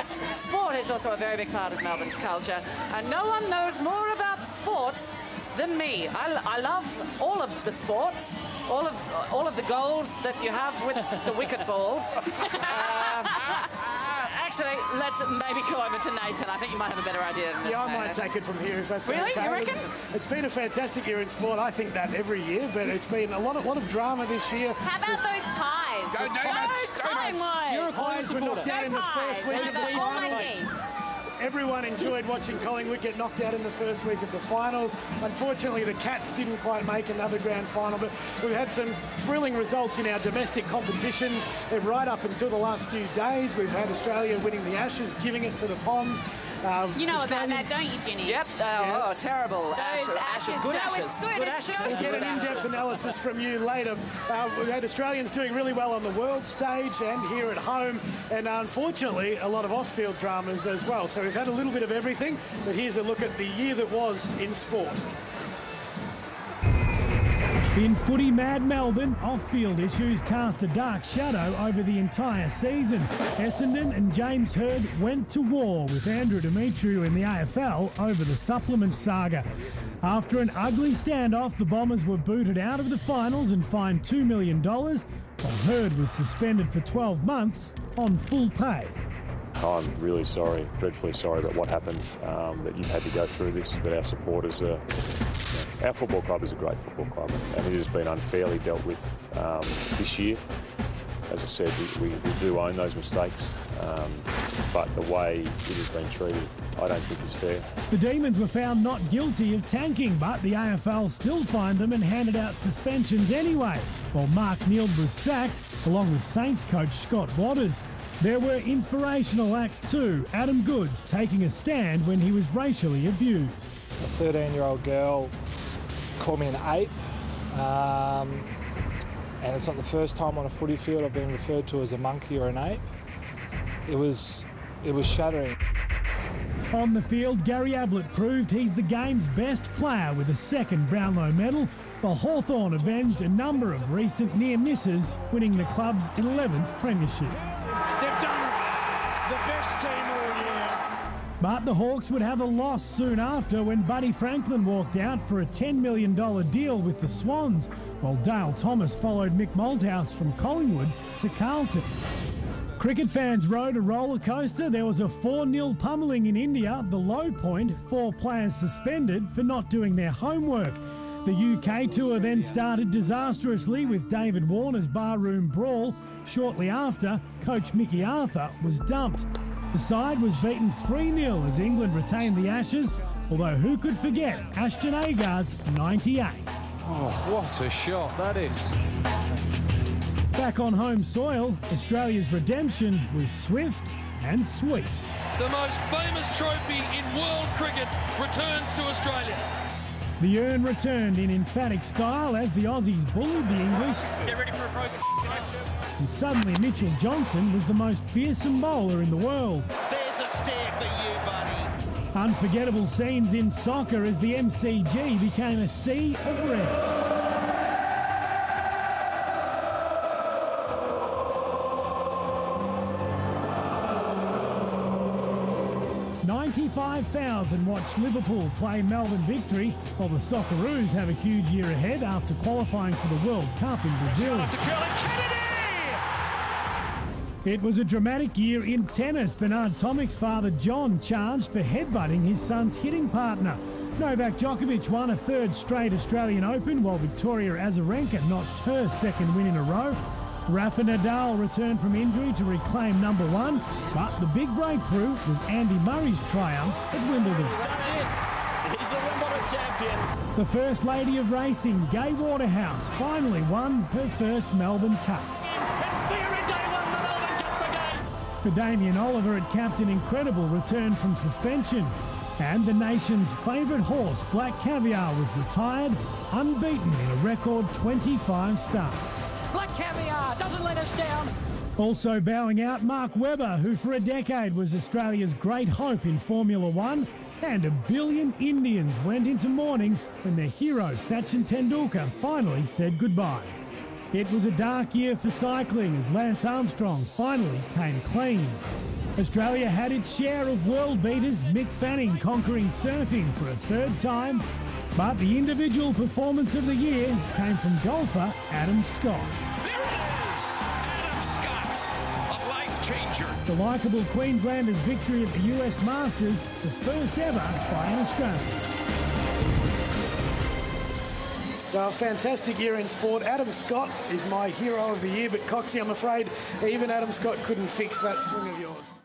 course, sport is also a very big part of Melbourne's culture, and no one knows more about sports than me. I love all of the sports, all of the goals that you have with the wicket balls. Actually, let's maybe go over to Nathan. I think you might have a better idea than this. Yeah, I might take it from here if that's really? okay. You reckon? It's been a fantastic year in sport. I think that every year, but it's been a lot of drama this year. How about those pies? Go donuts! Your pies were knocked out in the first week of the finals. Everyone enjoyed watching Collingwood get knocked out in the first week of the finals. Unfortunately, the Cats didn't quite make another grand final, but we've had some thrilling results in our domestic competitions. Right up until the last few days, we've had Australia winning the Ashes, giving it to the Poms. You know about that, don't you, Jenny? Yep. Oh, terrible. Ashes. Good no, Ashes. It's good. Good Ashes. We'll get an in-depth analysis from you later. We've had Australians doing really well on the world stage and here at home, and unfortunately, a lot of off-field dramas as well. So we've had a little bit of everything, but here's a look at the year that was in sport. In footy mad Melbourne, off-field issues cast a dark shadow over the entire season. Essendon and James Hird went to war with Andrew Demetriou in the AFL over the supplement saga. After an ugly standoff, the Bombers were booted out of the finals and fined $2 million, while Hird was suspended for 12 months on full pay. I'm really sorry, dreadfully sorry about what happened, that you've had to go through this, that our supporters are... Our football club is a great football club, and it has been unfairly dealt with this year. As I said, we do own those mistakes, but the way it has been treated, I don't think is fair. The Demons were found not guilty of tanking, but the AFL still fined them and handed out suspensions anyway, while Mark Neeld was sacked, along with Saints coach Scott Waters. There were inspirational acts too, Adam Goodes taking a stand when he was racially abused. A 13-year-old girl called me an ape, and it's not the first time on a footy field I've been referred to as a monkey or an ape. It was shattering. On the field, Gary Ablett proved he's the game's best player with a second Brownlow medal, while Hawthorn avenged a number of recent near misses, winning the club's 11th premiership. They've done it. The best team all year. But the Hawks would have a loss soon after when Buddy Franklin walked out for a $10 million deal with the Swans, while Dale Thomas followed Mick Malthouse from Collingwood to Carlton. Cricket fans rode a roller coaster. There was a 4-0 pummelling in India. The low point, 4 players suspended for not doing their homework. The UK tour then started disastrously with David Warner's barroom brawl. Shortly after, coach Mickey Arthur was dumped. The side was beaten 3-0 as England retained the Ashes, although who could forget Ashton Agar's 98. Oh, what a shot that is. Back on home soil, Australia's redemption was swift and sweet. The most famous trophy in world cricket returns to Australia. The urn returned in emphatic style as the Aussies bullied the English. Get ready for a broken And suddenly Mitchell Johnson was the most fearsome bowler in the world. There's a stare for you, buddy. Unforgettable scenes in soccer as the MCG became a sea of red. $95,000 watched Liverpool play Melbourne Victory, while the Socceroos have a huge year ahead after qualifying for the World Cup in Brazil. It was a dramatic year in tennis. Bernard Tomic's father John charged for headbutting his son's hitting partner. Novak Djokovic won a 3rd straight Australian Open, while Victoria Azarenka notched her 2nd win in a row. Rafa Nadal returned from injury to reclaim #1, but the big breakthrough was Andy Murray's triumph at Wimbledon. That's it. He's the Wimbledon champion. The First Lady of Racing, Gay Waterhouse, finally won her first Melbourne Cup. For Damien Oliver at Captain Incredible returned from suspension. And the nation's favourite horse, Black Caviar, was retired, unbeaten in a record 25 starts. Black Caviar doesn't let us down. Also bowing out, Mark Webber, who for a decade was Australia's great hope in Formula One, and 1 billion Indians went into mourning when their hero Sachin Tendulkar finally said goodbye. It was a dark year for cycling as Lance Armstrong finally came clean. Australia had its share of world beaters, Mick Fanning conquering surfing for a third time, but the individual performance of the year came from golfer Adam Scott. There it is! Adam Scott, a life changer. The likeable Queenslander's victory at the US Masters, the first ever by an Australian. A fantastic year in sport. Adam Scott is my hero of the year, but Coxie, I'm afraid even Adam Scott couldn't fix that swing of yours.